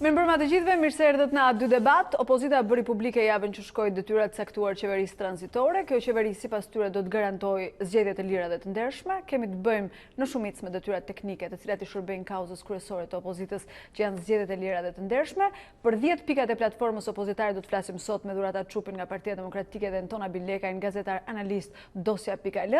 Mirëmbrëma të gjithëve, mirë se erdhët në A2 debat. Opozita bëri publike javën që shkoi detyrat caktuar qeverisë tranzitore. Kjo qeveri sipas tyre do të garantojë zgjedhje të lira dhe të ndershme. Kemi të bëjmë në shumicë me detyrat teknike, të cilat i shërbejnë kauzës kryesore të opozitës, që janë zgjedhjet e lira dhe të ndershme. Për 10 pikat e platformës opozitare do të flasim sot me Dhurata Çupin nga Partia Demokratike dhe Enton Abilekaj, gazetar analist Dosja.al.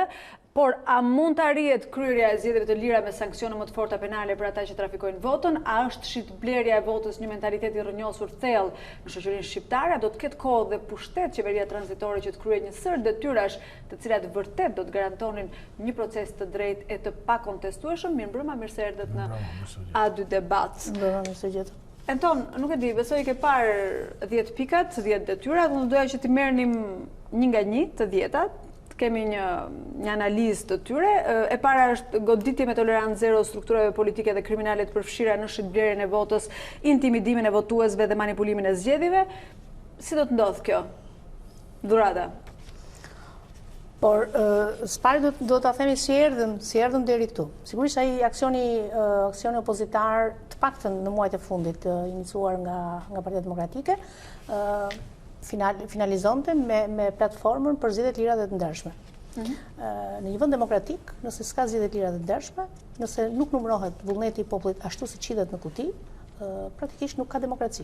Por a mund të arrihet kryerja e zgjedhjeve të lira me sanksione më të forta penale për ata që trafikojnë votën? A është shitblerja e votës një mentalitet i rrënjosur thellë në shoqërinë shqiptare? Do të ketë kohë dhe pushtet qeveria tranzitore që të kryejë një sër detyrash të cilat vërtet do të garantonin një proces të drejtë e të pakontestueshëm? Mirëmbrëma, mirë se erdhët në A2 debat. Mirëmbrëma, mirë se gjetëm. Enton, nuk e di, besoj ke parë 10 pikat, 10 detyrat, unë doja që t'i merrnim një nga një të 10-at. Kemi një analizë të tyre. E para është goditje me tolerancë zero strukturave politike dhe kriminale të përfshira në shitblerjen e votës, intimidimin e votuesve dhe manipulimin e zgjedhjeve. Si do të ndodhë kjo? Dhurata. Por, s'pari do të themi si erdhëm deri këtu. Sigurisht ai aksioni opozitar të paktën në muajt e fundit iniciuar nga Partia Demokratike, finalizonte me platformën për zgjedhje të lira dhe të ndershme. Në një vend demokratik, nëse s'ka zgjedhje të lira dhe të ndershme, nëse nuk numërohet vullneti i popullit ashtu siç qitet në kuti, praktikisht nuk ka demokraci.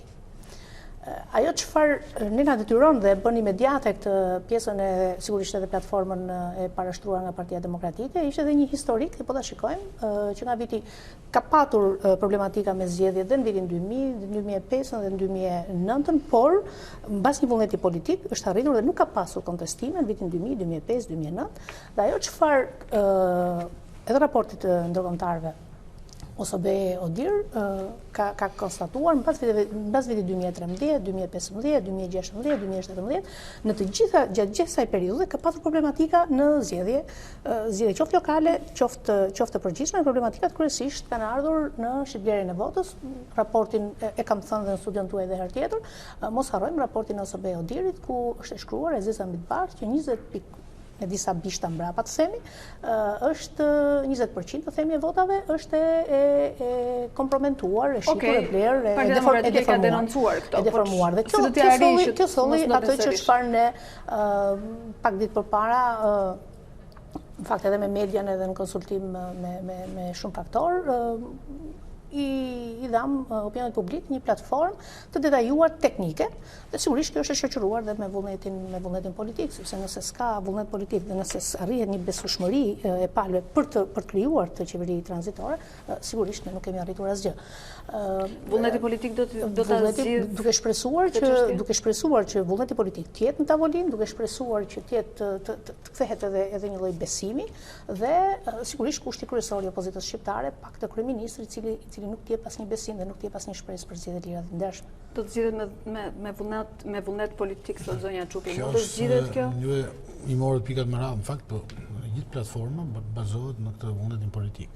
Ajo çfarë ne na detyron dhe bën imediate këtë pjesën e sigurisht edhe platformën e parashtruar nga Partia Demokratike, ishte edhe një historik, po ta shikojmë, që nga viti ka patur problematika me zgjedhje dhe në vitin 2000, 2005 dhe në 2009, por mbas një vullneti politik është arritur dhe nuk ka pasur kontestime në vitin 2000, 2005, 2009, dhe ajo çfarë edhe raportit të ndërkombëtarëve OSB ODIR ka konstatuar mbas vitit 2013, 2015, 2016, 2017, në të gjitha gjatë gjithë kësaj periudhe ka pasur problematika në zgjedhje qoftë lokale, qoftë përgjithshme. Problematikat kryesisht kanë ardhur në shitblerjen e votës. Raportin e kam thënë dhe në studion tuaj edhe herë tjetër. Mos harrojmë raportin e OSB ODIR-it ku është e shkruar mbi bardhë që 20 me disa bishta mbrapa të themi, është 20% të themi e votave është e kompromentuar, e shitur, e blerë, e deformuar. Dhe kjo solli atë që çfarë ne pak ditë përpara, në fakt edhe me median edhe në konsultim me shumë faktor, i dham opinionit publik një platformë të detajuar teknike, dhe sigurisht kjo është e shoqëruar dhe me vullnetin politik, sepse nëse s'ka vullnet politik dhe nëse arrihet një besueshmëri e palëve për të krijuar të qeveri tranzitore, sigurisht ne nuk kemi arritur asgjë. Vullneti politik do ta zgjidhë duke shpresuar që vullneti politik të jetë në tavolinë, duke shpresuar që të kthehet edhe një lloj besimi, dhe sigurisht kushti kryesor i opozitës shqiptare, pak të kryeministrit, i cili nuk të jep asnjë besim dhe nuk të jep asnjë shpresë për zgjedhje të lira dhe të ndershme. Do të zgjidhet me vullnet politik, thot zonja Çupi. Mund të zgjidhet kjo? Ju i morët pikat me radhë, në fakt, po gjithë platforma bazohet në këtë vullnetin politik.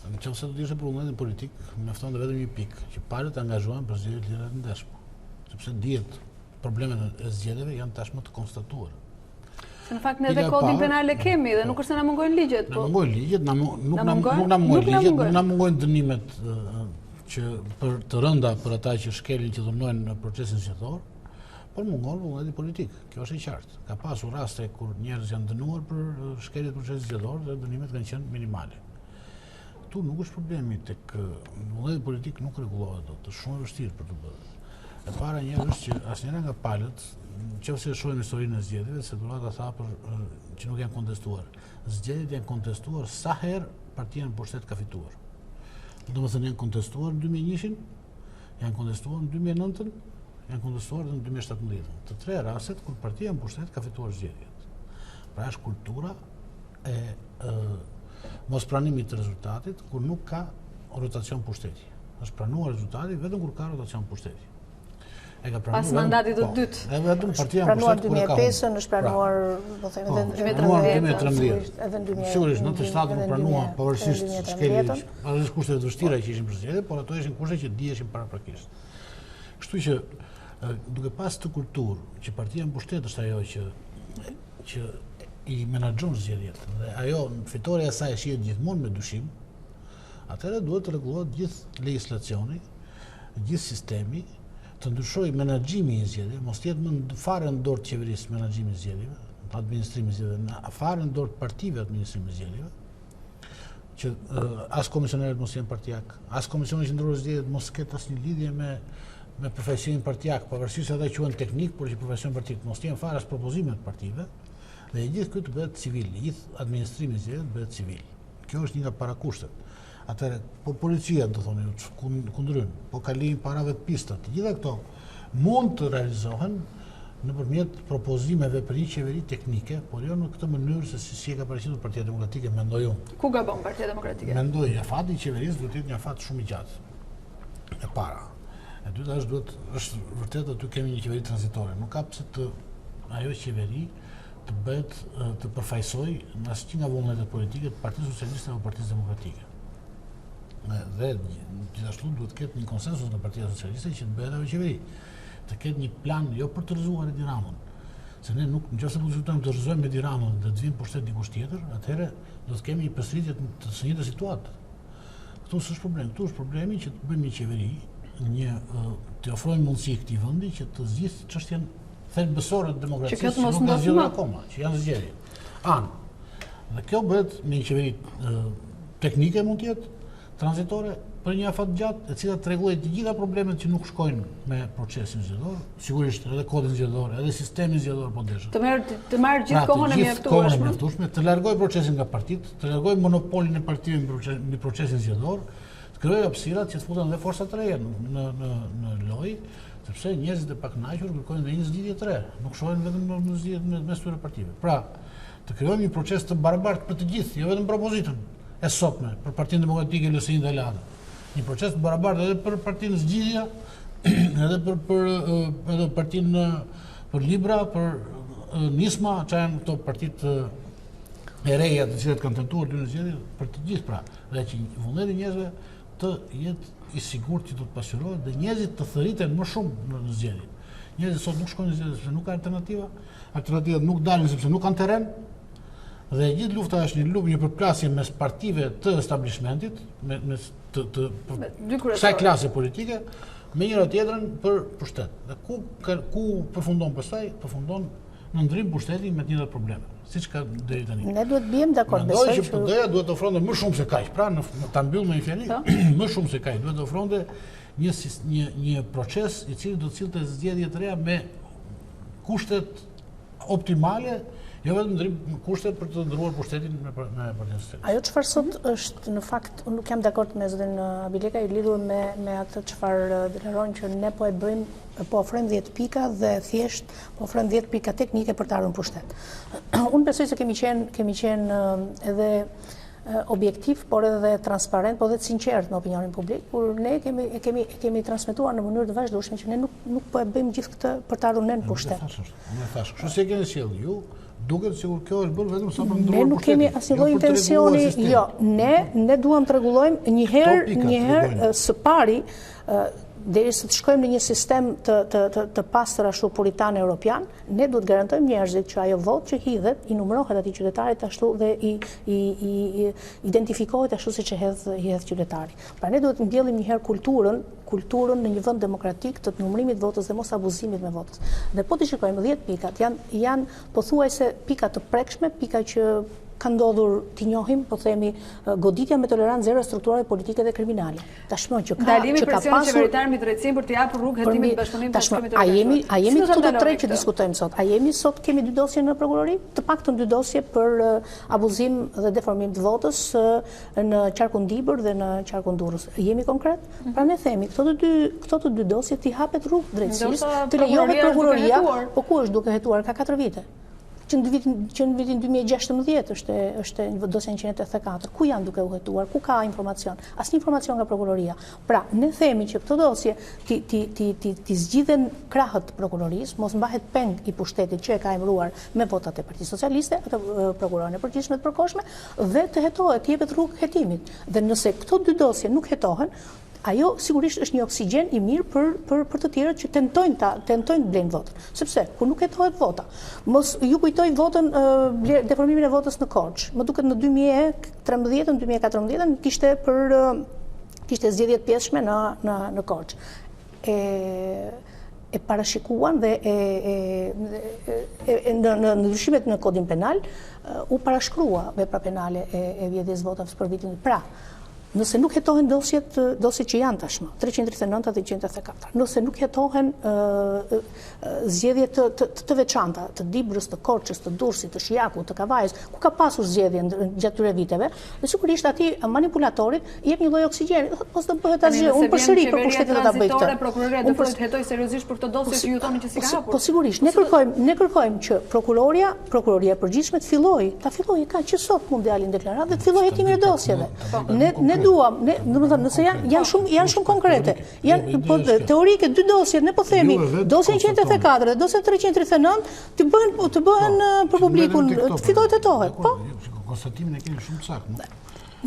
Nëse do të ishte për vullnetin politik, mjafton vetëm një pikë, që palët angazhohen për zgjedhje të lira dhe të ndershme, sepse dihet problemet e zgjedhjeve janë tashmë të konstatuara. Në fakt ne edhe kodin penal e kemi dhe nuk është se na mungojnë ligjet, po. Na mungojnë ligjet, nuk na mungojnë ligjet, nuk na mungojnë dënimet që për të rënda për ata që shkelin, që dhunojnë në procesin zgjedhor, por mungon vullneti politik. Kjo është e qartë. Ka pasur raste kur njerëz janë dënuar për shkelje të procesit zgjedhor dhe dënimet kanë qenë minimale. Ktu nuk është problemi tek vullneti politik, nuk rregullohet dot, është shumë e vështirë për të bërë. E para është që asnjëra nga palët, nëse shohim historinë e zgjedhjeve, se Dhurata tha që nuk janë kontestuar. Zgjedhjet janë kontestuar sa herë partia në pushtet ka fituar. Domethënë janë kontestuar në 2001-shin, janë kontestuar në 2009-ën, janë kontestuar edhe në 2017-ën. Të tre rastet kur partia në pushtet ka fituar zgjedhjet. Pra është kultura e mospranimit të rezultatit kur nuk ka rotacion pushteti. Është pranuar rezultati vetëm kur ka rotacion pushteti. Pas mandatit të dytë. Edhe vetëm partia në pranuar pushtet kur ka 2005-ën, është pranuar, do themi, edhe në 2013. Sigurisht, në 97-ën u pranua pavarësisht shkeljes, pavarësisht kushteve të vështira që ishin për zgjedhje, por ato ishin kushte që diheshin paraprakisht. Kështu që duke pas të kulturë që partia në pushtet është ajo që i menaxhon zgjedhjet dhe ajo fitoria e saj shihet gjithmonë me dyshim, atëherë duhet të rregullohet gjithë legjislacioni, gjithë sistemi, të ndryshojë menaxhimi i zgjedhjeve, mos jetë më fare në dorë të qeverisë menaxhimi i zgjedhjeve, administrimi i zgjedhjeve, fare në dorë të partive administrimi i zgjedhjeve, që as komisionerët mos jenë partijak, as komisioni qendror i zgjedhjeve mos ketë asnjë lidhje me profesionin partijak, pavarësisht se ata quhen teknik, por që profesion partik mos jenë fare as propozimet partive, dhe gjithë këtë bëhet civil, gjithë administrimi i zgjedhjeve bëhet civil. Kjo është një nga parakushtet. Atëherë, po policia, do thoni, kundryn, po kalimi parave të pistat, të gjitha këto mund të realizohen nëpërmjet propozimeve për një qeveri teknike, por jo në këtë mënyrë se si e ka paraqitur Partia Demokratike, mendoj unë. Ku gabon Partia Demokratike? Mendoj, afati i qeverisë duhet të jetë një afat shumë i gjatë. E para. E dyta është vërtet aty kemi një qeveri tranzitore. Nuk ka pse ajo qeveri të bëhet të përfaqësoj në asnjë nga vullnetet politike të Partisë Socialiste apo Partisë Demokratike. Dhe gjithashtu duhet të ketë një konsensus nga Partia Socialiste që të bëhet ajo qeveri. Të ketë një plan jo për të rrëzuar Edi Ramën. Se ne nuk, nëse po diskutojmë të rrëzojmë Edi Ramën dhe të vinë pushtet dikush tjetër, atëherë do të kemi një përsëritje të së njëjtës situatë. Këtu s'është problem, këtu është problemi që të bëjmë një qeveri, të ofrojmë mundësi këtij vendi që të zgjidhë çështjen thelbësore të demokracisë që nuk ka zgjedhur akoma, që janë zgjedhje. Dhe kjo bëhet me një qeveri teknike mund të jetë, tranzitore, për një afat gjatë, e cila të rregullojë të gjitha problemet që nuk shkojnë me procesin zgjedhor, sigurisht edhe kodin zgjedhor, edhe sistemin zgjedhor po deshët. Të marrë gjithë kohën e mjaftueshme, të largojë procesin nga partitë, të largojë monopolin e partive në procesin zgjedhor, të krijojë hapësirat që të futen dhe forca të reja në lojë, sepse njerëzit e pakënaqur kërkojnë dhe një zgjidhje të re, nuk shohin vetëm në zgjidhjet mes tyre partive. Pra, të krijojmë një proces të barabartë për të gjithë, jo vetëm për opozitën e sotme, për Partinë Demokratike, LSI dhe LADA. Një proces të barabartë edhe për Partinë Zgjidhja, edhe për Partinë për Libra, për Nisma, që janë këto partitë e reja të cilat kanë tentuar dy në zgjedhje, për të gjithë pra, dhe që vullneti i njerëzve të jetë i sigurt që do të pasqyrohet dhe njerëzit të thëriten më shumë në zgjedhje. Njerëzit sot nuk shkojnë në zgjedhje sepse nuk ka alternativa, alternativat nuk dalin sepse nuk kanë terren. Dhe gjithë lufta është një përplasje mes partive të establishmentit, mes kësaj klase politike, me njëra tjetrën për pushtet. Dhe ku përfundon pastaj? Përfundon në ndrim pushteti me të njëjtat probleme. Siç ka deri tani. Ne duhet bëjmë dakord, besoj që PD-ja duhet të ofronte më shumë se kaq. Pra, ta mbyll me një fjali, më shumë se kaq, duhet të ofronte një proces i cili do të sillte zgjedhje të reja me kushtet optimale, jo vetëm ndrim kushtet për të ndruar pushtetin me Partinë Socialiste. Ajo çfarë sot është në fakt, unë nuk jam dakord me zotin Abilekaj lidhur me atë çfarë deklarojnë që ne po e bëjmë, po ofrojmë 10 pika dhe thjesht po ofrojmë 10 pika teknike për të ardhur në pushtet. Unë besoj se kemi qenë edhe objektiv, por edhe transparent, por edhe sinqert në opinionin publik, por ne kemi transmetuar në mënyrë të vazhdueshme që ne nuk po e bëjmë gjithë këtë për të ardhur në pushtet. Unë thash, kështu si e keni sjell ju, duket sikur kjo është bërë vetëm sa për ndruar pushtetin. Ne nuk kemi asnjë lloj intensioni, jo, ne duam të rregullojmë një herë së pari derisa të shkojmë në një sistem të pastër ashtu puritan europian, ne duhet garantojmë njerëzit që ajo votë që hidhet i numërohet atij qytetarit ashtu dhe i identifikohet ashtu siç e hedh qytetari. Pra ne duhet të mbjellim një herë kulturën në një vend demokratik të numërimit votës dhe mos abuzimit me votës. Dhe po të shikojmë 10 pikat janë pothuajse pika të prekshme, pika që ka ndodhur, t'i njohim, po themi, goditja me tolerancë zero strukturale politike dhe kriminale. Tashmë që ka ndalimi presionit qeveritar mbi drejtësinë për të japur rrugë hetimit të bashkëpunimit të shkrimit të organizimit. A jemi këtu të tre që diskutojmë sot? A jemi sot kemi 2 dosje në prokurori? Të paktën 2 dosje për abuzim dhe deformim të votës në qarkun Dibër dhe në qarkun Durrës. Jemi konkret? Pra ne themi këto të 2 dosje t'i hapet rrugë drejtësisë, të lejohet prokuroria, po ku është duke hetuar ka 4 vite? Që në vitin 2016 është një dosje 184. Ku janë duke u hetuar? Ku ka informacion? Asnjë informacion nga prokuroria. Pra, ne themi që këto dosje ti zgjidhen krahët prokurorisë, mos mbahet peng i pushtetit që e ka emëruar me votat e Partisë Socialiste, atë prokurorin e përgjithshme të përkohshme, dhe të hetohet, të jepet rrugë hetimit. Dhe nëse këto 2 dosje nuk hetohen, ajo sigurisht është një oksigjen i mirë për të tjerët që tentojnë të blejnë votën. Sepse, kur nuk hetohet vota, mos ju kujtoj votën, deformimin e votës në Korçë. Më duket në 2013, në 2014 kishte zgjedhje të pjesshme në Korçë. e parashikuan dhe në ndryshimet në kodin penal u parashkrua vepra penale e vjedhjes votave për vitin. Pra, nëse nuk hetohen dosjet që janë tashmë, 339 dhe 134, nëse nuk hetohen zgjedhje të veçanta, të Dibrës, të Korçës, të Durrësit, të Shijakut, të Kavajës, ku ka pasur zgjedhje gjatë këtyre viteve, dhe sigurisht atij manipulatorit jep një lloj oksigjeni, mos do bëhet asgjë, unë përsëri për pushtetin do ta bëj këtë. Prokuroria do të hetoj seriozisht për këtë dosje që ju thoni që si ka hapur. Po sigurisht, ne kërkojmë që prokuroria e përgjithshme të fillojë ka që sot mund të dalin deklaratë dhe të fillojë hetimin e dosjeve. Ne duam, domethënë nëse janë shumë konkrete, janë teorike dy dosjet, ne po themi, dosja 134 dhe dosja 339 të bëhen për publikun, të fillojë të hetohet. Po. Konstatimin e keni shumë saktë.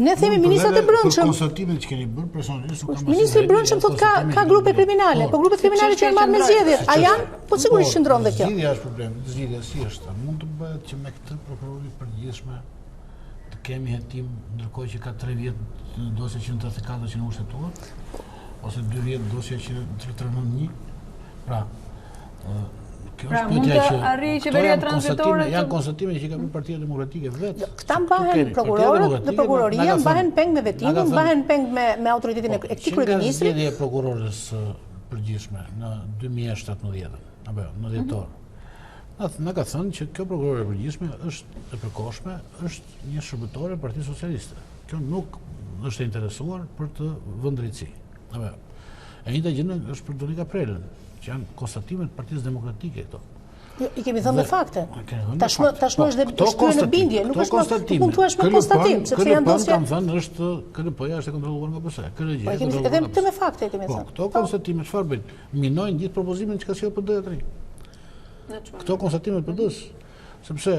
Ne themi ministrat e brendshëm. Konstatimin që keni bërë personalisht nuk kam. Ministri i brendshëm thotë ka grupe kriminale, po grupet kriminale që janë marrë me zgjedhjet, a janë? Po sigurisht qëndron dhe kjo. Zgjidhja është problemi, zgjidhja si është? Mund të bëhet që me këtë prokurori përgjithshme të kemi hetim, ndërkohë që ka 3 vjet dosja 134 që në ushtetuar, ose 2 vjet dosja 339. Pra, mund të arrijë qeveria tranzitore. Janë konstatime që ka bërë Partia Demokratike vetë. Këta mbahen prokurorët dhe prokuroria, mbahen peng me vetimin, mbahen peng me autoritetin e këtij kryeministri. Zgjedhja e prokurores përgjithshme në 2017, apo në dhjetor. Na ka thënë që kjo prokurore e përgjithshme është e përkohshme, është një shërbëtore e Partisë Socialiste. Kjo nuk është e interesuar për të vënë drejtësi. Apo. E njëjta gjë është për Donika Prelën, që janë konstatimet të Partisë Demokratike këto. I kemi thënë me fakte. Tashmë është shkruar në bindje, nuk është mund thuash me konstatim, sepse janë dosje. Kam thënë është KLP-ja është e kontrolluar nga PS. Edhe këtë me fakte kemi thënë. Këto konstatime çfarë bëjnë? Minojnë gjithë propozimin që ka sjellë PD-ja tani. Këto konstatime të PD-s, sepse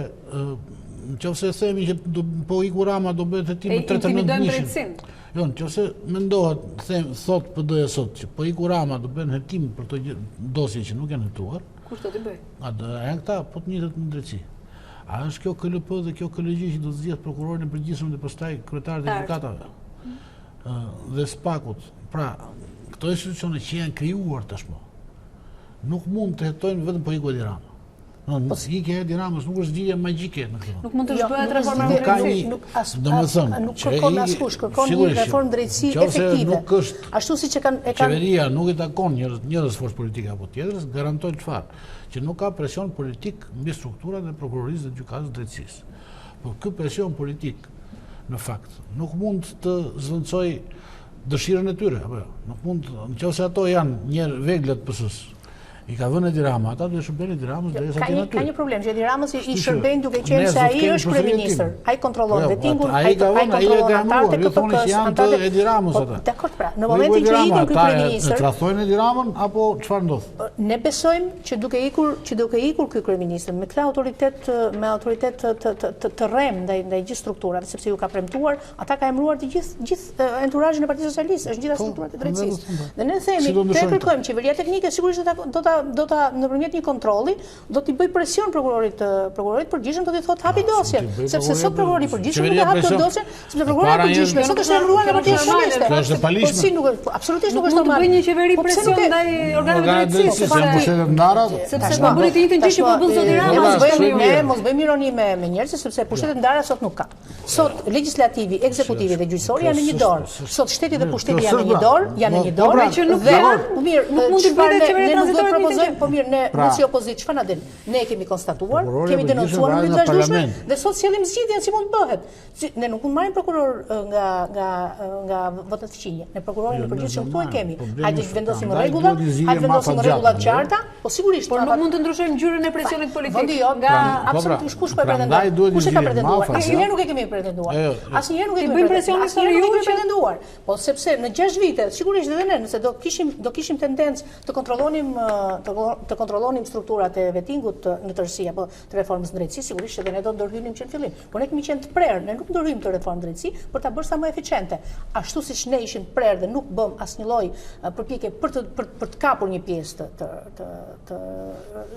nëse themi që po iku Rama do bëhet hetim 39 Jo, nëse mendohet, thot PD-ja sot që po iku Rama do bën hetim për këto dosje që nuk janë hetuar. Kush do t'i bëj? Janë këta po të njëjtat në drejtësi. A është kjo KLP dhe kjo KLG që do të zgjedh prokurorin e përgjithshëm dhe pastaj kryetarin e gjykatave dhe spakut. Pra, këto institucione që janë krijuar tashmë nuk mund të hetojnë vetëm po iku Edi Rama. Ikja e Edi Ramës nuk është zgjidhje magjike në këtë. Nuk mund të zhbëhet reforma drejtësisë. Nuk kërkon askush, kërkon një reformë drejtësi efektive. Ashtu siç e kanë qeveria nuk i takon njerëz forcë politike apo tjetrës, garantojnë çfarë? Që nuk ka presion politik mbi strukturat e prokurorisë dhe gjykatës drejtësisë. Por ky presion politik në fakt nuk mund të zvendçojë dëshirën e tyre, apo jo. Nuk mund, nëse ato janë një veglat PS-s. I ka vënë Edi Rama, ata do të shërbejnë Edi Ramës derisa të jenë aty. Ka një problem, që Edi Ramës i shërbejnë duke qenë se ai është kryeministër. Ai kontrollon vetingun, ai kontrollon antarët e KPK-s, antarët e Edi Ramës ata. Dakor, pra, në momentin që ikën ky kryeministër, trahtojnë Edi Ramën apo çfarë ndodh? Ne besojmë që duke ikur ky kryeministër me këtë autoritet të rrem ndaj gjithë strukturave, sepse ju ka premtuar, ata ka emëruar të gjithë enturazhin e Partisë Socialiste, është gjitha strukturat e drejtësisë. Dhe ne themi, ne kërkojmë qeveria teknike sigurisht do ta nëpërmjet një kontrolli do t'i bëj presion prokurorit përgjithshëm, do t'i thotë hapi dosjen, sepse sot prokurori përgjithshëm nuk e hap këtë dosje, sepse prokurori përgjithshëm sot është emëruar nga Partia Socialiste. Kjo është e palishme. Po si nuk absolutisht nuk është normale. Mund të bëjë një qeveri presion ndaj organeve drejtësisë, sepse po bëri të njëjtën gjë që po bën zoti Rama. Mos bëjmë ironi me njerëzit, sepse pushtetet ndara sot nuk ka. Sot legislativi, ekzekutivi dhe gjyqësori janë në një dorë. Sot shteti dhe pushteti janë në një dorë, dhe nuk mund të bëhet qeveria tranzitore. Po mirë, ne si opozitë çfarë na del? Ne kemi konstatuar, kemi denoncuar në mënyrë të vazhdueshme dhe sot sjellim zgjidhjen si mund të bëhet. Ne nuk mund marrim prokuror nga votat fqinje. Ne prokurorin e përgjithshëm këtu e kemi. Hajde të vendosim rregulla, hajde të vendosim rregulla të qarta, po sigurisht. Por nuk mund të ndryshojmë ngjyrën e presionit politik. Nga absolutisht kush po pretendon? Kush e ka pretenduar? Ne nuk e kemi pretenduar. Asnjëherë nuk e kemi pretenduar. Asnjëherë nuk e kemi pretenduar. Po sepse në 6 vite, sigurisht edhe ne, nëse do kishim tendencë të kontrollonim të kontrollonim strukturat e vettingut në tërësi apo të reformës në drejtësi, sigurisht që ne do ndërhynim që në fillim. Por ne kemi qenë të prerë, ne nuk ndërhyjmë të reformë drejtësi për ta bërë sa më eficiente. Ashtu siç ne ishim prerë dhe nuk bëm asnjë lloj përpjekje për të kapur një pjesë të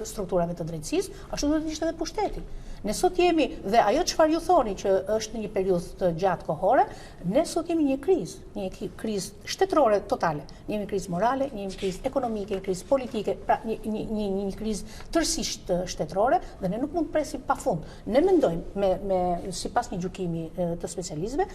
strukturave të drejtësisë, ashtu do të ishte edhe pushteti. Ne sot jemi, dhe ajo çfarë ju thoni që është në një periudhë të gjatë kohore, ne sot jemi një krizë shtetërore totale. Ne jemi krizë morale, ne jemi krizë ekonomike, një krizë politike, pra një krizë tërësisht shtetërore dhe ne nuk mund të presim pafund. Ne mendojmë sipas një gjykimi të specialistëve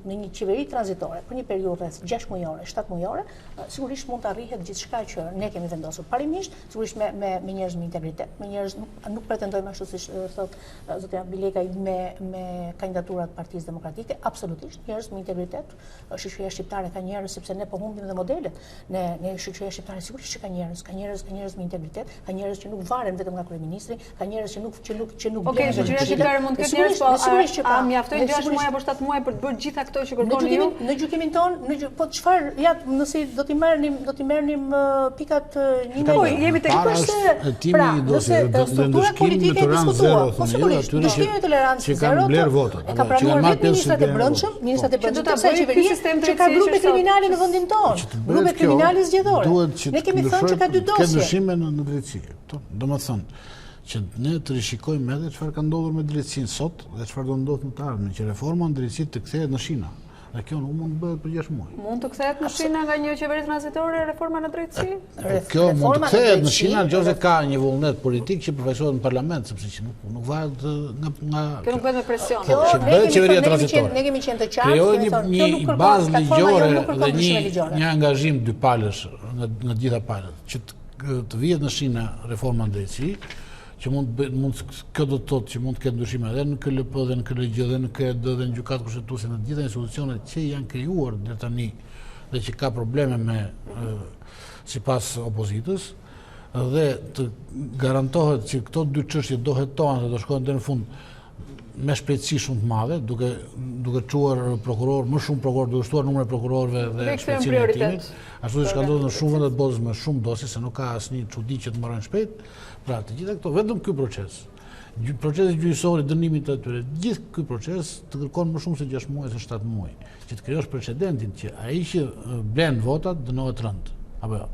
në një qeveri tranzitore për një periudhë rreth 6 mujore, 7 mujore, sigurisht mund të arrihet gjithçka që ne kemi vendosur parimisht, sigurisht me njerëz me integritet, me njerëz nuk pretendojmë ashtu siç thot zotja Abilekaj me kandidaturat Partisë Demokratike, absolutisht njerëz me integritet. Shoqëria shqiptare ka njerëz sepse ne po humbim dhe modelet. Ne shoqëria shqiptare sigurisht që ka njerëz me integritet, ka njerëz që nuk varen vetëm nga kryeministri, ka njerëz që nuk Okej, shoqëria shqiptare mund të ketë njerëz, po a mjaftojnë 6 muaj apo 7 muaj për të bërë gjitha këto që kërkoni ju? Në gjykimin ton, po çfarë, ja, nëse do t'i merrnim pikat një po jemi tek pra, nëse struktura politike e diskutuar, po sigurisht, ndëshkimi i tolerancës zero, e ka pranuar vetë ministrat e brendshëm, të qeverisë që ka grupe kriminale në vendin tonë, grupe kriminale zgjedhore. Ne kemi thënë që ka 2 dosje. Ka ndryshime në drejtësi. Domethënë që ne të rishikojmë edhe çfarë ka ndodhur me drejtësinë sot dhe çfarë do ndodhë në të ardhmen, që reforma në drejtësi të kthehet në shina. Dhe kjo nuk mund të bëhet për 6 muaj. Mund të kthehet në shina nga një qeveri tranzitore reforma në drejtësi? Kjo mund të kthehet në shina nëse ka një vullnet politik që përfaqësohet në parlament, sepse që nuk varet nga kjo nuk bëhet me presion. Kjo bëhet qeveria tranzitore. Ne kemi qenë të qartë, kemi thënë një bazë ligjore dhe një angazhim dypalësh nga gjitha palët që të vihet në shina reforma në drejtësi, që kjo do të thotë që mund të ketë ndryshime edhe në KLP dhe në KLG dhe në KED dhe në gjykatë kushtetuese, në gjitha institucionet që janë krijuar deri tani dhe që ka probleme me sipas opozitës, dhe të garantohet që këto 2 çështje do hetohen dhe do shkojnë deri në fund me shpejtësi shumë të madhe, duke çuar prokuror, më shumë prokuror, duke shtuar numrin e prokurorëve dhe shpejtësinë e hetimit, ashtu siç ka ndodhur në shumë vende të botës me shumë dosje, se nuk ka asnjë çudi që të marrën shpejt. Pra, të gjitha këto, vetëm ky proces, procesi gjyqësor i dënimit të atyre, gjithë ky proces të kërkon më shumë se 6 muaj se 7 muaj, që të krijosh precedentin që ai që blen votat dënohet rënd, apo jo.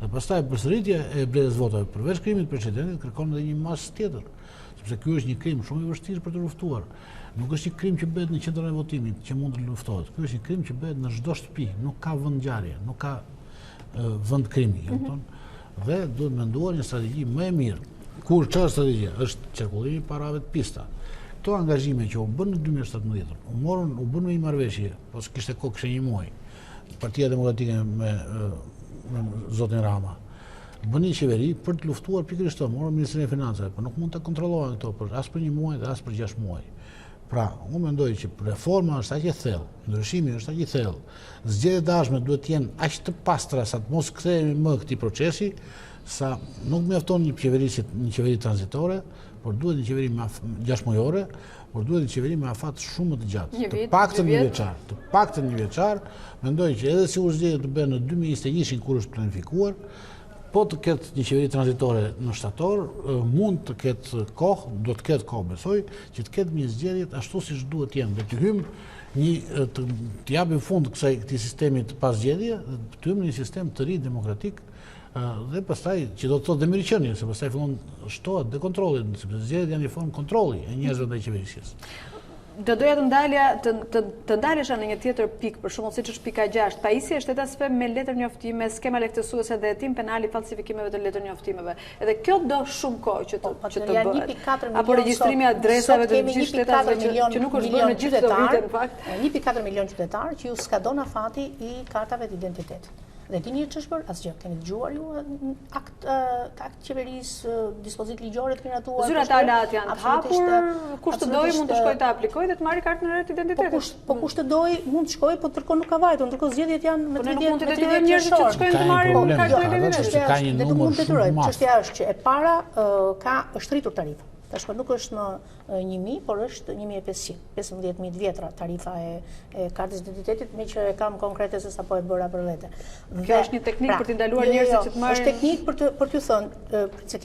Dhe pastaj përsëritja e blerjes votave përveç krimit të precedentit kërkon edhe një masë tjetër, sepse ky është një krim shumë i vështirë për të luftuar. Nuk është një krim që bëhet në qendrën e votimit, që mund të luftohet. Ky është një krim që bëhet në çdo shtëpi, nuk ka vend ngjarje, nuk ka vend krimi, dhe duhet menduar një strategji më e mirë. Kur çfarë strategji? Është qarkullimi i parave të pista. Këto angazhime që u bën në 2017, u bën me një marrëveshje, po kishte kohë, kishte një muaj. Partia Demokratike me zotin Rama bën një qeveri për të luftuar pikërisht këtë, morën Ministrinë e Financave, por nuk mund të kontrollohen këto as për 1 muaj dhe as për 6 muaj. Pra, unë mendoj që reforma është aq e thellë, ndryshimi është aq i thellë, zgjedhjet e dashme duhet të jenë aq të pastra sa të mos kthehemi më këtij procesi, sa nuk mjafton një qeveri tranzitore, por duhet një qeveri 6 mujore, por duhet një qeveri me afat shumë më të gjatë, të paktën një vjeçar. Mendoj që edhe si zgjedhjet të bëhen në 2021 kur është planifikuar, po të ketë një qeveri tranzitore në shtator, mund të ketë kohë, do të ketë kohë, besoj, që të ketë një zgjedhjet ashtu siç duhet të jenë, dhe të hyjmë të japim fund këtij sistemi të pas zgjedhje, të hyjmë në një sistem të ri demokratik, dhe pastaj që do të thotë demiriqenie, se pastaj fillon shtohet dekontrolli, sepse zgjedhjet janë një formë kontrolli e njerëzve ndaj qeverisjes. Do doja të ndalesha në një tjetër pikë, për shembull siç është pika 6, pajisja e shtetësve me letër njoftime, skema lehtësuese dhe hetim penal i falsifikimeve të letër njoftimeve. Edhe kjo do shumë kohë që të bëhet. Apo regjistrimi i adresave të gjithë shtetësve që nuk është bërë në gjithë këto vite në fakt. 1.4 milion qytetar që ju skadon afati i kartave të identitetit. Dhe dini ç'është bërë? Asgjë. Keni dëgjuar ju akt qeverisë, dispozit ligjore të kiratuar. Zyrat janë të hapur, kush të dojë mund të shkojë të aplikojë dhe të marrë kartën e re të identitetit. Po kush të dojë mund të shkojë, po ndërkohë nuk ka vajtur, ndërkohë zgjedhjet janë me 30 mund të detyrojmë njerëzit që të shkojnë të marrin kartën e identitetit. Ka një numër shumë të madh. Çështja është që e para është rritur tarifa. Tashmë nuk është më 1.000, por është 1.500, 15.000 vjetra tarifa e kartës identitetit, me që e kam konkrete se sa po e bëra për vete. Kjo është një teknikë për t'i ndaluar njerëzit që të marrin. Është teknikë për t'ju thënë, se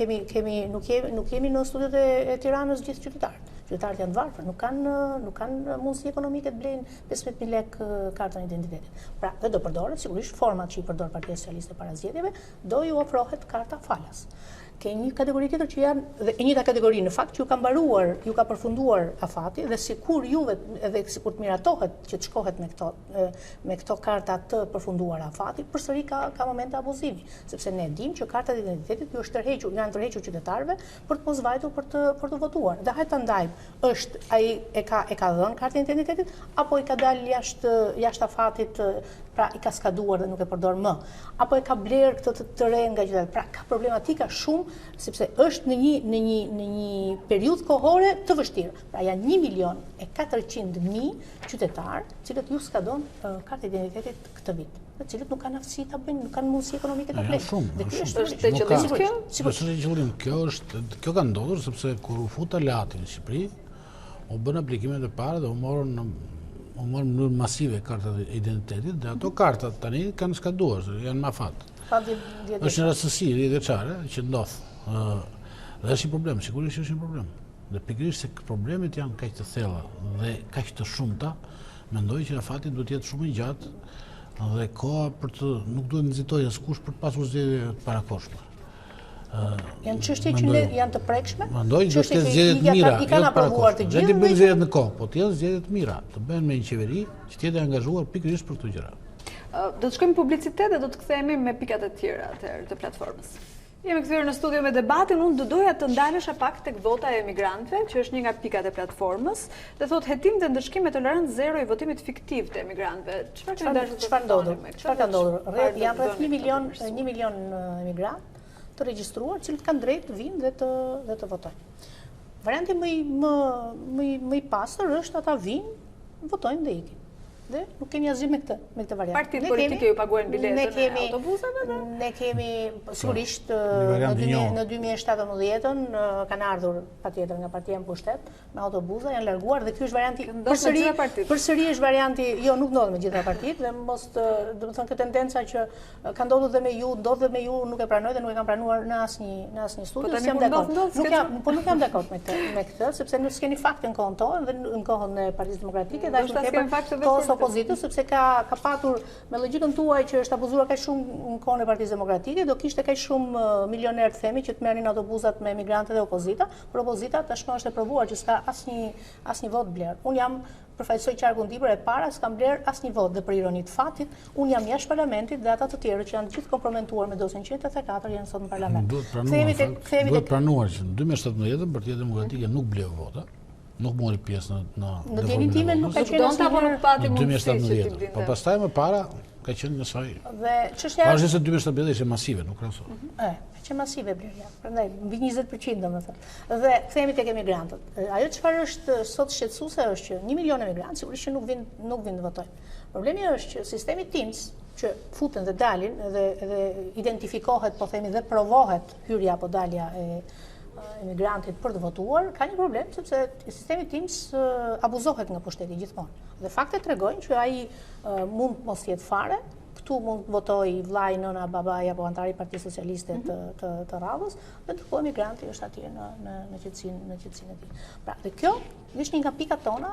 nuk kemi në studiot e Tiranës gjithë qytetarët. Qytetarët janë të varfër, nuk kanë mundësi ekonomike të blejnë 15.000 lekë kartën identitetit. Pra, dhe do përdoret, sigurisht, format që i përdor Partia Socialiste para zgjedhjeve, do ju ofrohet karta falas. Ke një kategori tjetër që janë, dhe e njëjta kategori në fakt që ju ka mbaruar, ju ka përfunduar afati, dhe sikur juve, edhe sikur të miratohet që të shkohet me këto karta të përfunduar afati, përsëri ka momente abuzimi, sepse ne dim që kartat e identitetit janë tërhequr qytetarëve për të mos vajtur për të votuar. Dhe hajtë të ndajmë, është ai e ka dhënë kartën e identitetit apo i ka dalë jashtë afatit, pra i ka skaduar dhe nuk e përdor më, apo e ka bler këtë të re nga qytetarët. Pra ka problematika shumë, sepse është në një periudhë kohore të vështirë. Pra janë 1.400.000 qytetarë, cilët ju skadon kartë identitetit këtë vit, të cilët nuk kanë aftësi ta bëjnë, nuk kanë mundësi ekonomike ta blejnë. Është qëllim. Kjo ka ndodhur sepse kur u futa lati në Shqipëri, u bën aplikimet e para dhe u morën në mënyrë masive kartat e identitetit, dhe ato kartat tani kanë skaduar, janë ma fatë. Është një rastësi vjeçare që ndodh. Dhe është një problem, sigurisht është një problem. Dhe pikërisht se problemet janë kaq të thella dhe kaq të shumta, mendoj që afati duhet të jetë shumë i gjatë dhe koha nuk duhet nxitojë askush për të pasur zgjedhje të parakohshme. Janë çështje që janë të prekshme. Mendoj që të zgjedhjet mira, i kanë aprovuar të gjithë. Ne bëjmë zgjedhjet në kohë, po të jenë zgjedhjet mira, të bëhen me një qeveri që të jetë angazhuar pikërisht për këto gjëra. Do të shkojmë publicitet dhe do të kthehemi me pikat e tjera të platformës. Jemi kthyer në studio me debatin. Unë doja të ndalesha pak tek vota e emigrantëve, që është një nga pikat e platformës, dhe thotë hetim dhe ndëshkim me tolerancë zero i votimit fiktiv të emigrantëve. Çfarë ndodhur? Çfarë ka ndodhur? Janë rreth 1 milion emigrantë të regjistruar, cilët kanë drejt të vinë dhe të votojnë. Varianti më i pastër është ata vinë, votojnë dhe ikin. Dhe nuk kemi asgjë me këtë variant. Partitë politike ju paguajnë biletën e autobusave dhe? Ne kemi, sigurisht, në 2017 kanë ardhur patjetër nga Partia në pushtet me autobusa, janë larguar dhe ky është varianti përsëri është varianti, jo nuk ndodh me gjitha partitë, dhe mos do të thonë këtë tendenca që ka ndodhur dhe me ju, ndodh dhe me ju, nuk e pranoj dhe nuk e kam pranuar në asnjë studio, s'jam dakord. Nuk jam dakord me këtë, sepse nuk keni fakte në kohën tonë dhe në kohën e Partisë Demokratike, dhe ashtu opozitës, sepse ka patur me logjikën tuaj që është abuzuar kaq shumë në kohën e Partisë Demokratike, do kishte kaq shumë milionerë të themi që të merrnin autobusat me emigrantët dhe opozita, por opozita tashmë është e provuar që s'ka asnjë vot bler. Unë jam përfaqësoj qarkun tipër e para, s'kam bler asnjë vot, dhe për ironi të fatit, unë jam jashtë parlamentit dhe ata të tjerë që janë gjithë komprometuar me dosjen 184 janë sot në parlament. Duhet pranuar që në 2017 Partia Demokratike nuk bleu vota. Nuk mori pjesë në dielin time, nuk ka qenë asnjë në 2017. Po pastaj më para ka qenë një soi. Dhe çështja është se 2017 ishte masive, nuk krahasohet. Që masive blerja. Prandaj mbi 20% domethënë. Dhe kthehemi tek emigrantët. Ajo çfarë është sot shqetësuese është që 1 milion emigrantë sigurisht që nuk vinë të votojnë. Problemi është që sistemi TIMS që futen dhe dalin dhe identifikohet, po themi, dhe provohet hyrja apo dalja e emigrantit për të votuar, ka një problem, sepse sistemi TIMS abuzohet nga pushteti gjithmonë. Dhe faktet tregojnë që ai mund mos jetë fare, këtu mund të votojë vllai, nëna, babai apo antari i Partisë Socialiste të radhës, dhe ndërkohë emigranti është atje në qetësinë e tij. Pra, dhe kjo është një nga pikat tona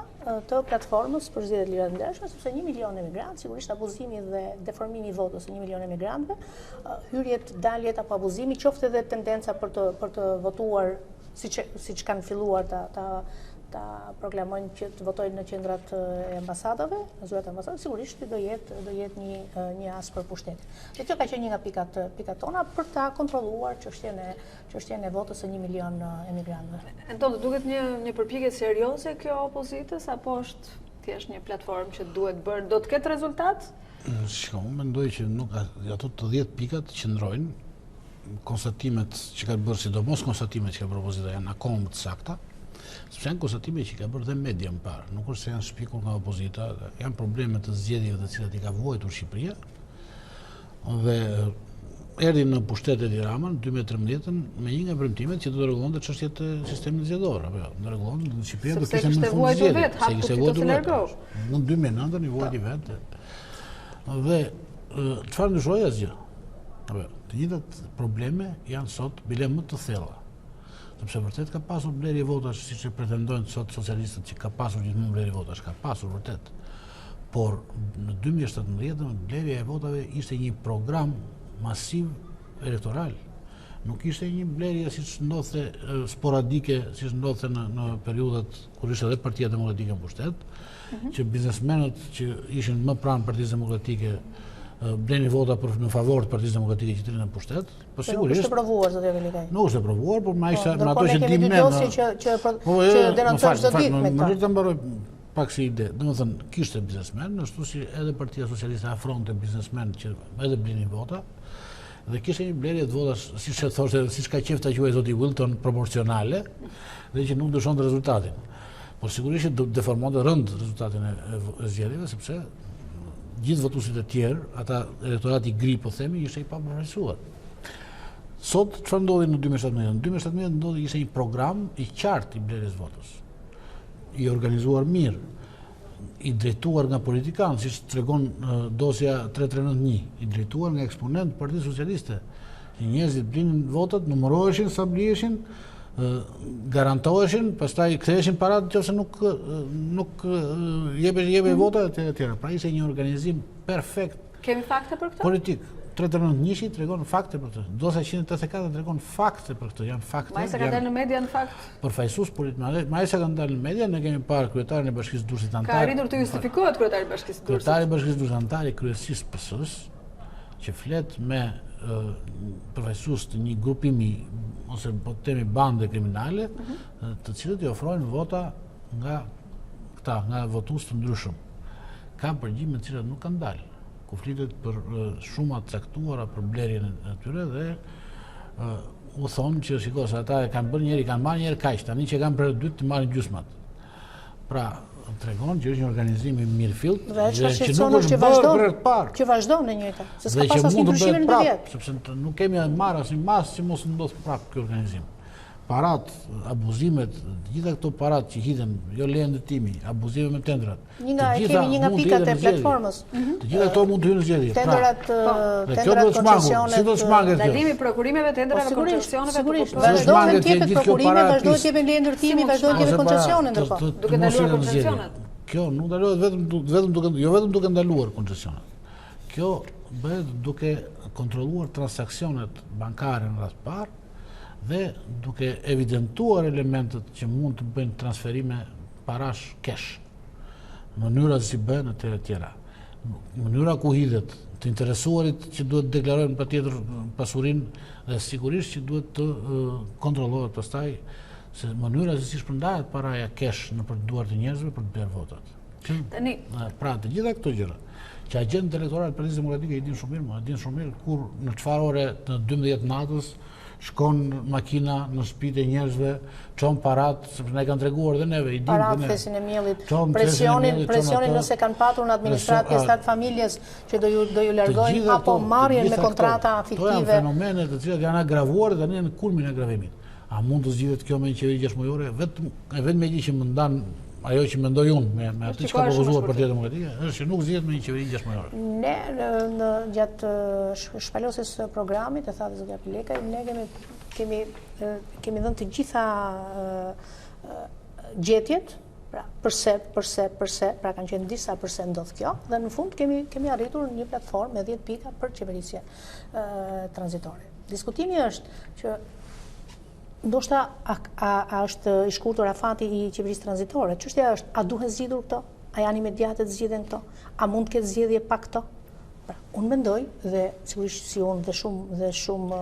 të platformës për zgjedhjet lira të ndershme, sepse 1 milion emigrantë, sigurisht abuzimi dhe deformimi i votës së 1 milion emigrantëve, hyrjet, daljet apo abuzimi, qoftë edhe tendenca për të votuar siç kanë filluar ta proklamojnë që të votojnë në qendrat e ambasadave, në zyrat e ambasadave, sigurisht do jetë një as për pushtetin. Dhe kjo ka qenë një nga pikat tona për ta kontrolluar çështjen e votës së 1 milion emigrantëve. Enton, duket një përpjekje serioze kjo opozitës, apo është thjesht një platformë që duhet bërë, do të ketë rezultat? Unë mendoj që nuk ato të 10 pikat qëndrojnë, konstatimet që ka bërë, sidomos konstatimet që ka bërë opozita janë akoma më të sakta. Sepse janë konstatime që ka bërë dhe media më parë, nuk është se janë shpikur nga opozita, janë probleme të zgjedhjeve të cilat i ka vuajtur Shqipëria, dhe erdhi në pushtet Edi Ramën në 2013 me një nga premtimet që do të rregullonte çështjet e sistemit zgjedhor, apo jo, do rregullonte në Shqipëri do kishte më fund zgjedhje, se kishte vuajtur vetë. Në 2009 i vuajti vetë. Dhe çfarë ndryshoi asgjë? Apo jo, të njëjtat probleme janë sot bile më të thella. Sepse vërtet ka pasur blerje votash, siç e pretendojnë sot socialistët që ka pasur gjithmonë blerje votash, ka pasur vërtet. Por në 2017 blerja e votave ishte një program masiv elektoral. Nuk ishte një blerje siç ndodhte sporadike, siç ndodhte në periudhat kur ishte edhe Partia Demokratike në pushtet, që biznesmenët që ishin më pranë Partisë Demokratike blenin vota në favor të Partisë Demokratike që trinë në pushtet. Po sigurisht. Nuk është provuar zoti Abilekaj. Nuk është provuar, por më ato që dim ne. Që denoncojnë çdo ditë me këtë. Më mbaroj pak si ide. Domethënë kishte biznesmen, ashtu si edhe Partia Socialiste afronte biznesmen që edhe blinin vota. Dhe kishte një blerje të votash, siç e thoshte, siç ka qejf ta quajë zoti Wilton, proporcionale, dhe që nuk ndryshonte rezultatin. Por sigurisht do deformonte rënd rezultatin e zgjedhjeve, sepse gjithë votuesit e tjerë, ata elektorati gri po themi, ishte i papërfaqësuar. Sot çfarë ndodhi në 2017? Në 2017 ndodhi ishte një program i qartë i blerjes votës, i organizuar mirë, i drejtuar nga politikanë, siç tregon dosja 3391, i drejtuar nga eksponent Partisë Socialiste. Njerëzit blinin votat, numëroheshin sa bliheshin, garantoheshin, pastaj ktheheshin parat nëse nuk jepej vota etj. Pra ishte një organizim perfekt. Kemi fakte për këtë? Politik. 391 tregon fakte për këtë. Dosja 184 tregon fakte për këtë, janë fakte. Ma sa ka dalë në media në fakt? Përfaqësues politik, ma sa kanë dalë në media, ne kemi parë kryetarin e Bashkisë Durrësit Antar. Ka arritur të justifikohet kryetari i Bashkisë Durrësit. Kryetari i Bashkisë Durrësit Antar i kryesisë PS-s, që flet me përfaqësues të një grupimi ose po themi bande kriminale, të cilët i ofrojnë vota nga votues të ndryshëm. Ka përgjigje të cilat nuk kanë dalë. Ku flitet për shumë të caktuara për blerjen e tyre dhe u thonë që shiko se ata kanë bërë njëri, kanë marrë njëri kaq, tani që kanë bërë dytë të marrin gjysmat. Pra, tregon që është një organizim i mirëfillt dhe që nuk është bërë të parë. Që vazhdon në njëjta, se s'ka pas asnjë ndryshim në 10. Sepse nuk kemi marrë asnjë masë që mos ndodh prapë ky organizim. Parat, abuzimet, gjitha këto parat që hidhen, jo leje ndërtimi, abuzime me tendrat. Kemi një nga pikat e platformës. Të gjitha këto mund të hyjnë në zgjedhje. Tendrat, koncesionet, ndalimi prokurimeve, tendrave, koncesioneve. Vazhdojnë të jepet prokurime, vazhdojnë të jepen leje ndërtimi, vazhdojnë të jepet koncesione ndërkohë. Duke ndaluar koncesionet. Kjo nuk ndalohet vetëm duke ndaluar koncesionet. Kjo bëhet duke kontrolluar transaksionet bankare në rast parë dhe duke evidentuar elementet që mund të bëjnë transferime parash cash. Mënyra si bën etj. Etj. Mënyra ku hidhet të interesuarit që duhet të deklarojnë patjetër pasurinë dhe sigurisht që duhet të kontrollohet pastaj se mënyra se si shpërndahet paraja cash nëpër duart e njerëzve për të bërë votat. Tani, pra të gjitha këto gjëra që agent elektoral të Partisë Demokratike i din shumë mirë kur në çfarë ore në 12 natës shkon makina në shtëpitë e njerëzve, çon parat, sepse na kanë treguar dhe neve, i dimë parat, thesin e miellit, presionin nëse kanë patur në administratë pjesëtar të familjes që do ju largojnë apo marrjen me kontrata fiktive. Këto janë fenomene të cilat janë agravuar dhe tani në kulmin e agravimit. A mund të zgjidhet kjo me një qeveri 6 muajore? Vetëm e që më ndan ajo që mendoj unë me atë që ka propozuar Partia Demokratike, është që nuk zgjedhet me një qeveri 6 muajore. Ne gjatë shpalosjes së programit, e tha zoti Abilekaj, ne kemi dhënë të gjitha gjetjet, pra përse, pra kanë qenë disa përse ndodh kjo, dhe në fund kemi arritur një platformë me 10 pika për qeverisje tranzitore. Diskutimi është që ndoshta a është i shkurtur afati i qeverisë tranzitore. Çështja është, a duhet zgjidhur këto? A janë imediate të zgjidhen këto? A mund të ketë zgjedhje pa këto? Pra, unë mendoj dhe sigurisht si unë dhe shumë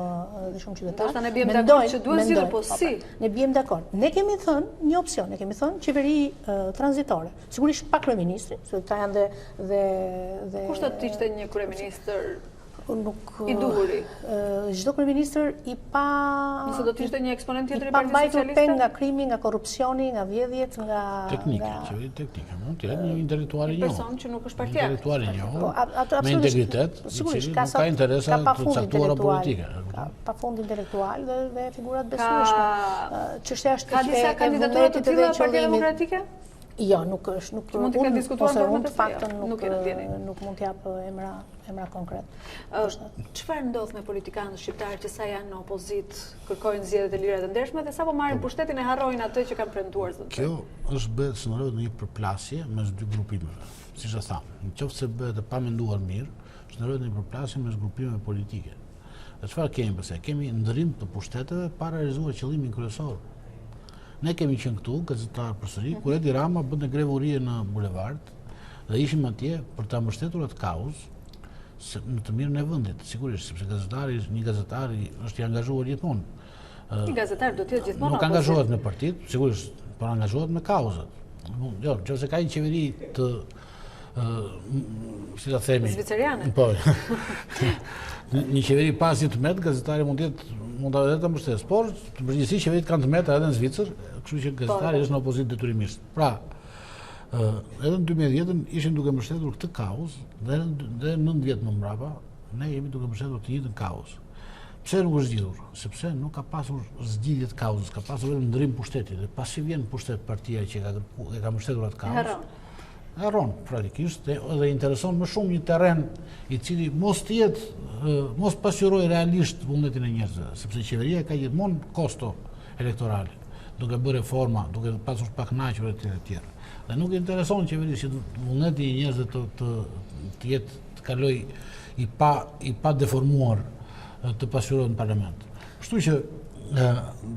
qytetarë. Ne biem dakord që duhet zgjidhur, po si? Ne biem dakord. Ne kemi thënë një opsion, ne kemi thënë qeveri tranzitore. Sigurisht pa kryeministri, se ta janë dhe kush do të ishte një kryeministër? I duhuri. Çdo kryeministër i pa... Nëse do të ishte një eksponent tjetër i pa Partisë mbajtur Socialiste? peng nga krimi, nga korrupsioni, nga vjedhjet, nga... Teknike, qeveri teknike, mund të jetë një intelektual i njohur. Person që nuk është partia. Intelektual i njohur, absolutisht, me integritet, i cili nuk ka interesa të caktuara politike. Pa fund intelektual dhe figurat besueshme. Çështja është Ka disa kandidatura të tilla Partia Demokratike? Jo, nuk është, nuk mund të ketë diskutuar për unë faktën nuk e dini. Nuk mund të jap emra konkret. Çfarë ndodh me politikanët shqiptarë që sa janë në opozitë, kërkojnë zgjedhjet e lira dhe ndershme dhe sapo marrin pushtetin e harrojnë atë që kanë premtuar zotë? Kjo është bëhet sënërohet në një përplasje mes dy grupimeve, siç e tham. Nëse bëhet e pamenduar mirë, sënërohet në një përplasje mes grupimeve politike. Dhe çfarë kemi pse? Kemi ndërim të pushteteve pa realizuar qëllimin kryesor. Ne kemi qenë këtu, gazetar përsëri, kur Edi Rama bënte grevurie në bulevard dhe ishim atje për ta mbështetur atë kauzë në të mirën e vendit, sigurisht, sepse një gazetar është i angazhuar gjithmonë. Një gazetar do të jetë gjithmonë nuk angazhohet në partit, sigurisht, por angazhohet me kauzat. Jo, nëse ka një qeveri të si ta themi, zviceriane. Po. Një qeveri pas 10 metë, gazetari mund ta vetë të mbështetës, por të përgjithësi qeveritë kanë të metra edhe në Zvicër, kështu që gazetari është në opozitë detyrimisht. Pra, edhe në 2010 ishim duke mbështetur këtë kauzë dhe 9 vjet më mbrapa ne jemi duke mbështetur të njëjtën kauzë. Pse nuk është zgjidhur? Sepse nuk ka pasur zgjidhje të kauzës, ka pasur vetëm ndrim pushteti dhe pasi vjen pushtet partia që e ka mbështetur atë kauzë. Harron praktikisht dhe intereson më shumë një terren i cili mos pasqyroj realisht vullnetin e njerëzve, sepse qeveria ka gjithmonë kosto elektorale, duke bërë reforma, duke pasur pakënaqur etj etj. Dhe nuk intereson qeverisë që vullneti i njerëzve të jetë të kaloj i pa deformuar të pasqyrohet në parlament. Kështu që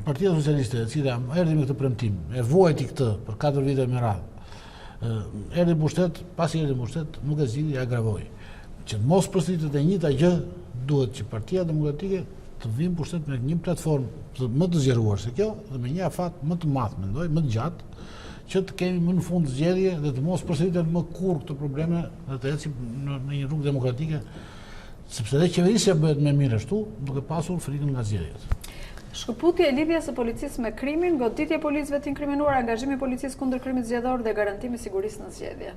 Partia Socialiste, e cila erdhi me këtë premtim, e vuajti këtë për 4 vite me radhë, erdhi pushtet, pasi erdhi pushtet, nuk e zgjidhi, agravoi. Që mos përsëritet e njëjta gjë, duhet që Partia Demokratike të vijë pushtet me një platformë më të zgjeruar se kjo dhe me një afat më të madh, mendoj, më të gjatë, që të kemi më në fund zgjedhje dhe të mos përsëritet më kurrë këto probleme dhe të ecim në një rrugë demokratike, sepse edhe qeverisja bëhet më mirë ashtu, duke pasur frikën nga zgjedhjet. Shkëputje e lidhjes së policisë me krimin, goditje policëve të inkriminuar, angazhimi i policisë kundër krimit zgjedhor dhe garantimi i sigurisë në zgjedhje.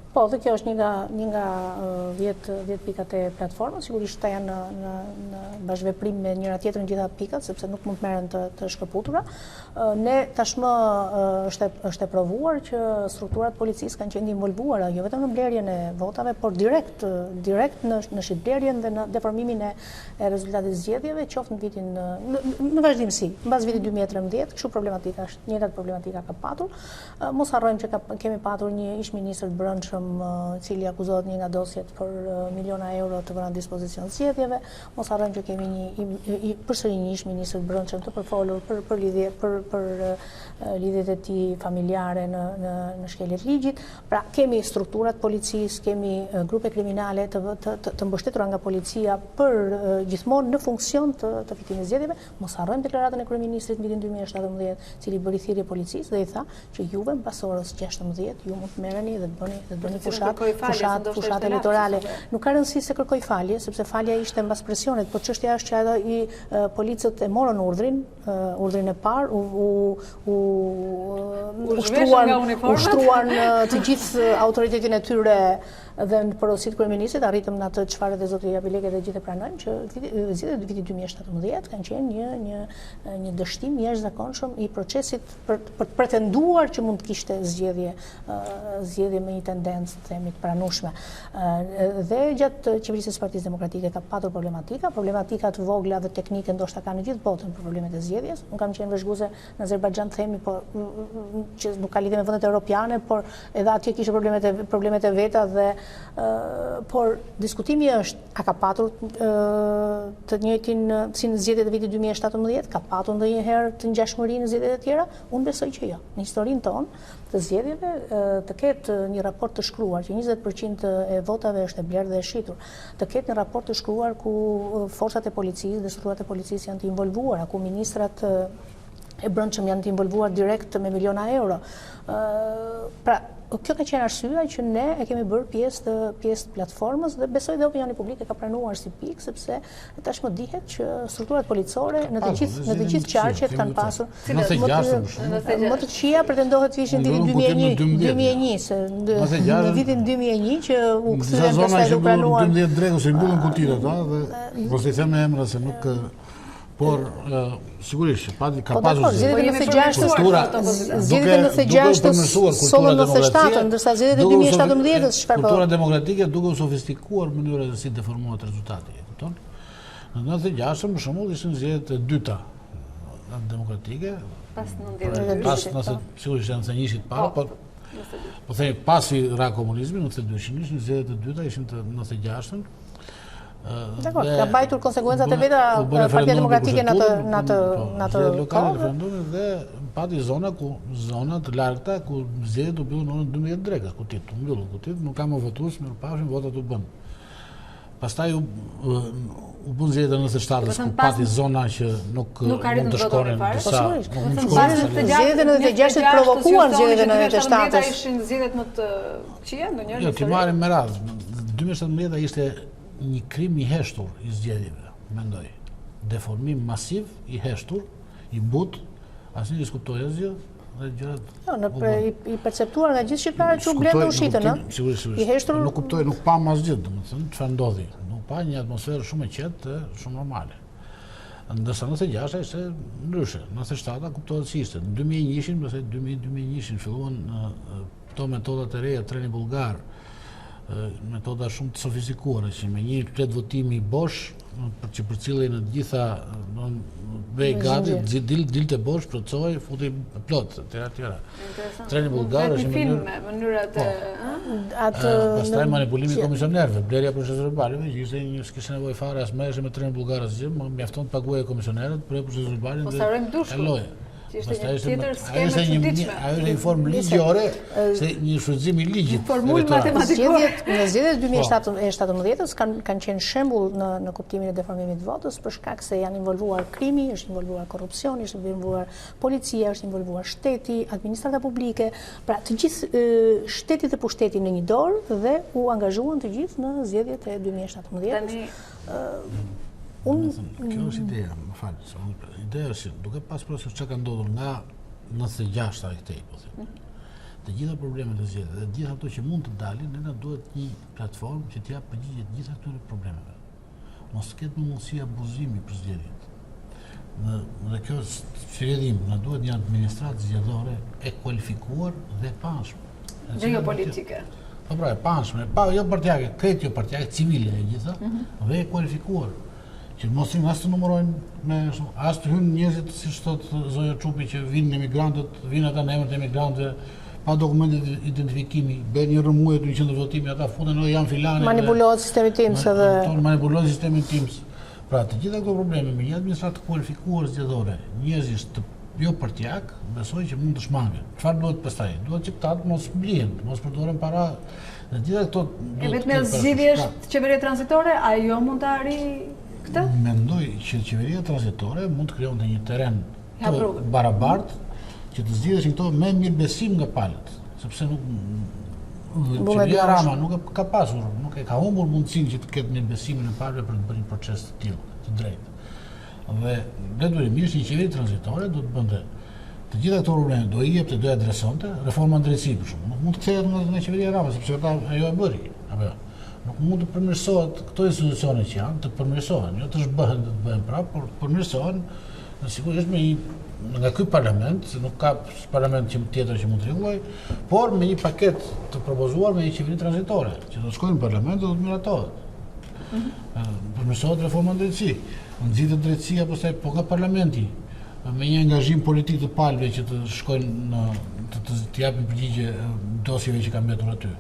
Po, dhe kjo është një nga 10 pikat e platformës, sigurisht ta janë në bashkëveprim me njëra tjetrën gjitha pikat, sepse nuk mund të merren të shkëputura. Ne tashmë është e provuar që strukturat policisë kanë qenë involvuara jo vetëm në blerjen e votave, por direkt në shitblerjen dhe në deformimin e rezultatit zgjedhjeve, qoftë në vitin në vazhdimsi, mbas vitit 2013, kështu problematika është, njëjtat problematika ka patur. Mos harrojmë që kemi patur një ish-ministër të brendshëm i cili akuzohet një nga dosjet për miliona euro të vënë në dispozicion zgjedhjeve. Mos harrojmë që kemi përsëri një ish-ministër të brendshëm të përfolur për lidhjet e tij familjare në shkeljet ligjit. Pra kemi strukturat policisë, kemi grupe kriminale të mbështetura nga policia për gjithmonë në funksion të fitimit zgjedhjeve. Mos harrojmë deklaratën e kryeministrit në vitin 2017, cili bëri thirrje policisë dhe i tha që juve mbas orës 16 ju mund të merreni dhe të bëni fushat elektorale. Nuk ka rëndësi se kërkoi falje, sepse falja ishte mbas presionit, por çështja është që ato policët e morën urdhrin e parë, ushtruan të gjithë autoritetin e tyre dhe në porositë kryeministrit, arritëm në atë çfarë dhe zoti Abilekaj dhe gjithë e pranojnë që zgjedhjet e vitit 2017 kanë qenë një dështim jashtëzakonshëm i procesit për të pretenduar që mund të kishte zgjedhje me një tendencë të themi të pranueshme. Dhe gjatë qeverisë së Partisë Demokratike ka patur problematika të vogla dhe teknike ndoshta kanë në gjithë botën për problemet e zgjedhjes. Unë kam qenë vëzhguese në Azerbajxhan themi, por që nuk ka lidhje me vendet europiane, por edhe atje kishte problemet e veta dhe por diskutimi është, a ka patur të njëjtin si në zgjedhjet e vitit 2017, ka patur ndonjëherë të ngjashmëri në zgjedhjet e tjera? Unë besoj që jo. Në historinë tonë të zgjedhjeve të ketë një raport të shkruar që 20% e votave është e blerë dhe e shitur, të ketë një raport të shkruar ku forcat e policisë dhe strukturat e policisë janë të involvuara, ku ministrat e brendshëm janë të involvuar direkt me miliona euro. Pra, kjo ka qenë arsyeja që ne e kemi bërë pjesë të platformës dhe besoj dhe opinioni publik e ka pranuar si pikë, sepse tashmë dihet që strukturat policore në të gjithë qarqet kanë pasur më të këqija pretendohet të ishin vitin 2001, se në vitin 2001 që u kthyen pastaj u pranuar 12 dregu se mbyllën kutirat, dhe mos i them emra se nuk. Por sigurisht ka pasur zgjedhjet e 96 sollën 97, ndërsa zgjedhjet e 2017 çfarë kultura demokratike duke u sofistikuar mënyra se si deformohet rezultati, e kupton? Në 96 për shembull ishin zgjedhjet e dyta demokratike, pas 92, sigurisht janë 91 parë, po thej pasi ra komunizmi, në 92 ishin zgjedhjet e dyta, ishin të 96-ën. Dakor, ka mbajtur konsekuencat e veta Partia Demokratike në atë kohë. Dhe pati zona të largëta ku zgjedhjet u mbyllën në orën 12 drekës, kutit, u mbyllën kutit, nuk ka më votues, mirëpafshim, votat u bën. Pastaj u bën zgjedhjet e 97-s ku pati zona që nuk mund të shkonin disa. Zgjedhjet e 96-s provokuan zgjedhjet e 97-s. Ishin zgjedhjet më të këqija ndonjëherë. Jo, ti marrim me radhë. 2017 ishte një krim i heshtur i zgjedhjeve, mendoj. Deformim masiv i heshtur, i butë, asnjë diskutoi asgjë dhe gjërat. Jo, i perceptuar nga gjithë shqiptarët që u blenë në ushitën, ëh. Sigurisht. I heshtur. Nuk kuptoi, nuk pa asgjë, domethënë, çfarë ndodhi. Nuk pa një atmosferë shumë e qetë, shumë normale. Ndërsa në 96 ishte ndryshe, në 97 kuptohet si ishte. Në 2001-shin, pastaj 2001-shin filluan këto metodat e reja, treni bullgar, metoda shumë të sofistikuara që me një plet votimi i bosh që përcillej në të gjitha vej gati, dilte bosh, plotësoj, futi plot, tjera. Treni bullgar është një film me mënyrat pastaj manipulimi i komisionerëve, blerja procesore verbale, që ishte një s'kishte nevojë fare as merresh me trenin bullgar asgjë, mjafton të paguaje komisionerët për procesore verbale dhe kaloje. Ishte një tjetër skemë e çuditshme. Ajo është një formë ligjore, se një shfrytëzim i ligjit. Formull matematikore. Në zgjedhjet e 2017-s kanë qenë shembull në kuptimin e deformimit të votës për shkak se janë involvuar krimi, është involvuar korrupsioni, është involvuar policia, është involvuar shteti, administrata publike, pra të gjithë shteti dhe pushteti në një dorë dhe u angazhuan të gjithë në zgjedhjet e 2017-s. Kjo është ideja, më falë. Ideja është duke pas parasysh çka ka ndodhur nga 96 ai këtej, po them. Të gjitha problemet e zgjedhjeve, dhe gjitha ato që mund të dalin, ne na duhet një platformë që të jap përgjigje të gjitha këtyre problemeve. Mos ketë mundësi abuzimi për zgjedhjet. Dhe kjo shërim, na duhet një administratë zgjedhore e kualifikuar dhe e pashme. Dhe jo politike. Po pra, e pashme, jo partijake, kretë jo partijake, civile e gjitha, dhe e kualifikuar. Që mos as të numërojnë as të hynë njerëzit, siç thot Zoja Çupi, që vinë emigrantët, vinë ata në emër të emigrantëve, pa dokumente identifikimi, bën një rrëmuje në qendër votimi, ata futen edhe janë filane. Manipulohet sistemi TIMS edhe. Manipulohet sistemi TIMS. Pra, të gjitha këto probleme me një administratë kualifikuar zgjedhore, njerëzish jo partijak, besoj që mund të shmangen. Çfarë duhet pastaj? Duhet që këta mos blihen, mos përdoren para. Dhe gjitha këto vetëm zgjidhje është qeveria tranzitore, ajo mund të arrijë këtë? Mendoj që qeveria tranzitore mund të krijonte një terren të barabartë që të zgjidheshin këto me mirëbesim nga palët, sepse qeveria Rama nuk ka pasur, nuk e ka humbur mundësinë që të ketë mirëbesimin e palëve për të bërë një proces të tillë, të drejtë. Dhe detyrimisht një qeveri tranzitore do të bënte të gjitha këto probleme, do i jepte, do i adresonte, reforma në drejtësi për shkak. Nuk mund të kthehet nga qeveria Rama, sepse ajo e bëri, apo jo. Nuk mund të përmirësohet këto institucione që janë, të përmirësohen, jo të zhbëhen dhe të bëhen prapë, por përmirësohen sigurisht nga ky parlament, se nuk ka parlament tjetër që mund të rregulloj, por me një paket të propozuar me një qeveri tranzitore, që do të shkojnë në parlament dhe do të miratohet. Përmirësohet reforma në drejtësi, nxitet drejtësia pastaj po nga parlamenti, me një angazhim politik të palëve që të shkojnë të japin përgjigje dosjeve që kanë mbetur aty.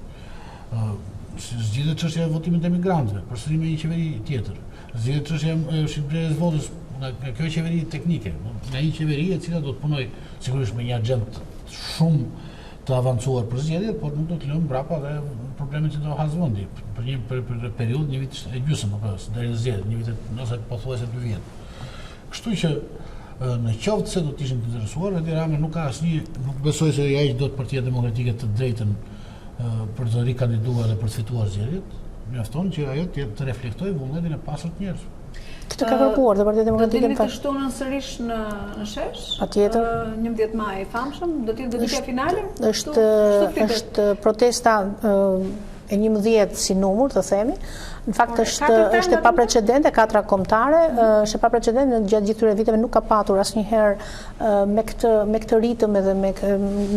Zgjidhet çështja e votimit të emigrantëve, përsëri me një qeveri tjetër. Zgjidhet çështja e shitblerjes votës nga kjo qeveri teknike, nga një qeveri e cila do të punojë sigurisht me një agent shumë të avancuar për zgjedhjet, por nuk do të lëmë mbrapa dhe problemet që do hasvendi për një periudhë, një vit e gjysmë apo deri në zgjedhje, një vit ose pothuajse 2 vjet. Kështu që Në qoftë se do të ishin të interesuar, Edi Ramës nuk ka asnjë, nuk besoj se ja do të Partia Demokratike të drejtën për të rikandiduar dhe për të fituar zgjedhjet. Mjafton që ajo të reflektojë vullnetin e pasur të njerëzve. Këtë ka kërkuar dhe Partia Demokratike do të shtunën sërish në shesh? Patjetër. 11 maj i famshëm, do të jetë ditëja finale? Është protesta e 11 si numër, të themi. Në fakt është e paprecedente, 4 kombëtare, është e paprecedente gjatë gjithë këtyre viteve, nuk ka patur asnjëherë me këtë ritëm edhe në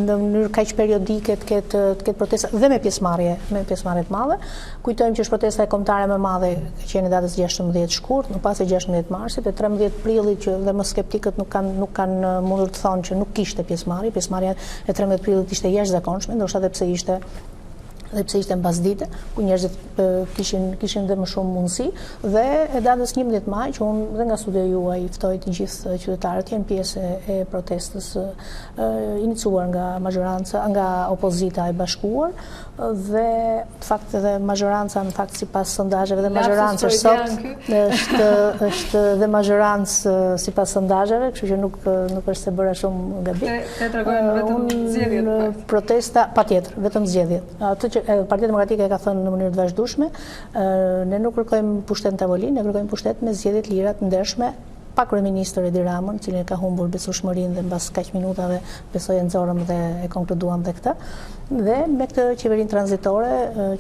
mënyrë kaq periodike të ketë protesta dhe me pjesëmarrje të madhe. Kujtojmë që është protesta e kombëtare më e madhe që qenë datës 16 shkurt, më pas e 16 marsit e 13 prillit, që dhe më skeptikët nuk kanë mundur të thonë që nuk kishte pjesëmarrje. Pjesëmarrja e 13 prillit ishte jashtëzakonshme, ndoshta edhe pse ishte mbasdite, ku njerëzit kishin dhe më shumë mundësi, dhe e datës 11 maj, që unë dhe nga studia juaj i ftoj të gjithë qytetarët janë pjesë e protestës iniciuar nga majoranca, nga Opozita e bashkuar, dhe në fakt edhe majoranca, në fakt sipas sondazheve dhe majoranca sot është dhe majorancë sipas sondazheve, kështu që nuk është se bëra shumë gabim. Te tregojnë vetëm zgjedhjet. Protesta patjetër, vetëm zgjedhjet. Atë që Partia Demokratike ka thënë në mënyrë të vazhdueshme, ne nuk kërkojmë pushtet në tavolinë, ne kërkojmë pushtet me zgjedhje të lira, të ndershme, pa kryeministër Edi Ramën, i cili ka humbur besueshmërinë dhe mbas kaq minutave besoj e nxorëm dhe e konkluduam dhe këtë. Dhe me këtë qeverinë tranzitore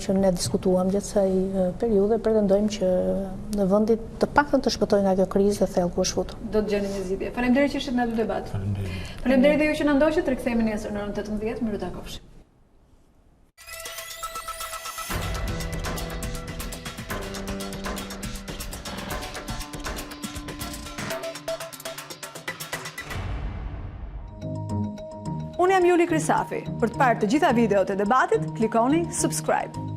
që ne diskutuam gjatë kësaj periudhe, pretendojmë që në vendit të paktën të shpëtojë nga kjo krizë dhe thellë ku është futur. Do të gjeni një zgjidhje. Faleminderit që ishit në atë debat. Faleminderit edhe ju që na ndoqët, rikthehemi nesër në orën 18, miru takofshim. Unë jam Juli Krisafi. Për të parë të gjitha videot e debatit, klikoni subscribe.